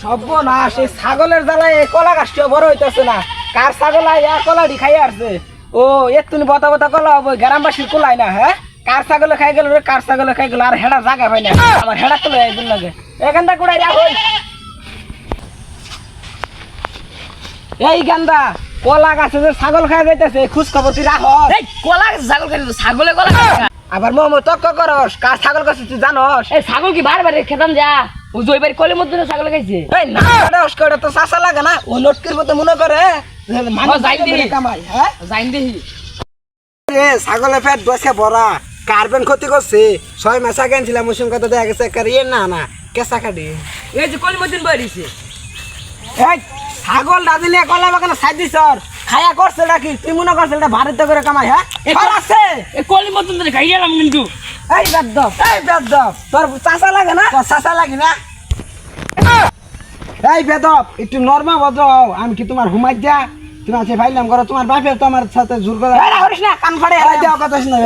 সর্বনাশ, এই ছাগলের জ্বালায় এই কলা গাছটিও বড় হইতেছে না। কার ছাগল কলাটি খাই আসছে? ও এর তুমি বতা বতা কলা ওই গ্রামবাসীর কোলাই না। হ্যাঁ, কার ছাগলে খাই গেল রে, কার ছাগলে খাই গেল। আর হেডা জায়গা পাই না, আমার হেডা তো একদিন লাগে এখানটা কুড়াই রাখ। এই গান্দা কলা গাছে যে ছাগল খাই যাইতেছে, খোঁজ খবর তুই রাখ। কলা ছাগল খাই ছাগলে কলা আবার মোমো তক্ক করস, কার ছাগল কাছে তুই জানস? এই ছাগল কি বারবার খেতাম যা ও জয়বার কলের মধ্যে ছাগল খাইছে। এই না ওটা তো চাষা লাগে না, ও নটকির মতো মনে করে কামাই। হ্যাঁ যাইন দেখি রে, ছাগলের পেট বসে ভরা, কার্বন ক্ষতি করছে। 6 মাস আগে আনছিলাম, ওই কথা দেখা গেছে না না কেঁচা কাটি। এই যে কলের মধ্যে বেরিয়েছে। এই ছাগল দাদিলে কলা বাগানে সাইড দিছ, খায়া করছে নাকি? তুই মনে করছে এটা ভারত করে কামাই? হ্যাঁ আছে এই কলের মধ্যে খাই গেলাম কিন্তু। এই বেদব, এই বেদব, তোর চাষা লাগে না? তোর চাষা লাগে না? এই বেদব, একটু নরমা ভদ্র হও। আমি কি তোমার হুমাই যা? তুমি আছে ভাইলাম করো, তোমার বাপের তো আমার সাথে জোর করে না, কান ফাড়ে দেওয়া কথা শুনে।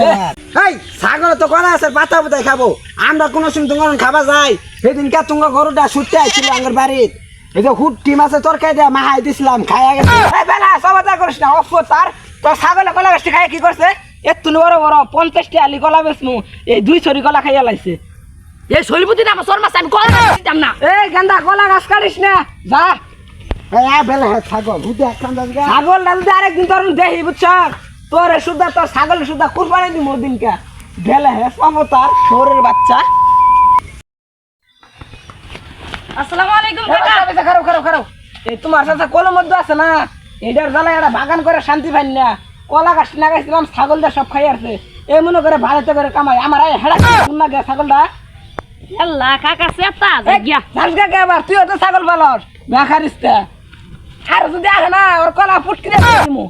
এই ছাগল তো কলা আছে, পাতা পাতায় খাবো। আমরা কোনো সময় তোমার খাবা যাই। সেদিন কে তোমার গরুটা ছুটতে আসছিল আমার বাড়ির, এই যে হুট্টি মাছের তরকারি দিয়ে মাহাই দিছিলাম, খাইয়া গেছে। বেলা সবাই করিস না, অফতার তোর ছাগলে কলা গাছটি খাইয়া কি করছে? একটু বড় বড় 50টি আলি কলা বেচমু, এই 2 ছড়ি কলা খাইয়া লাইছে। এই শরীরপতি না আমার শর্মা আমি কলা দিতাম না। এই গান্দা কলা গাছ কাটিস না, যা। ছাগল ছাগল ডালতে আরেকদিন তোর দেখি বুঝছ, তোর সুদ্ধা তোর ছাগল সুদ্ধা কুরবানি দিব দিনকা। বেলা হে সমতার শহরের বাচ্চা। আসসালামু আলাইকুম কাকা। খারাপ খারাপ খারাপ, এই তোমার সাথে কলের মধ্যে আছে না, এটার জ্বালা এটা বাগান করে শান্তি পাই না। কলা গাছ লাগাইছিলাম, ছাগলটা সব খাই আসছে। এই মনে করে ভারতে করে কামাই, আমার হেডা না গে ছাগলটা। আল্লাহ কাকা সেটা গিয়া জানকা কে আবার তুইও তো ছাগল পালস, বেখারিস। আর যদি আসে না ওর কলা ফুটকি দিমু।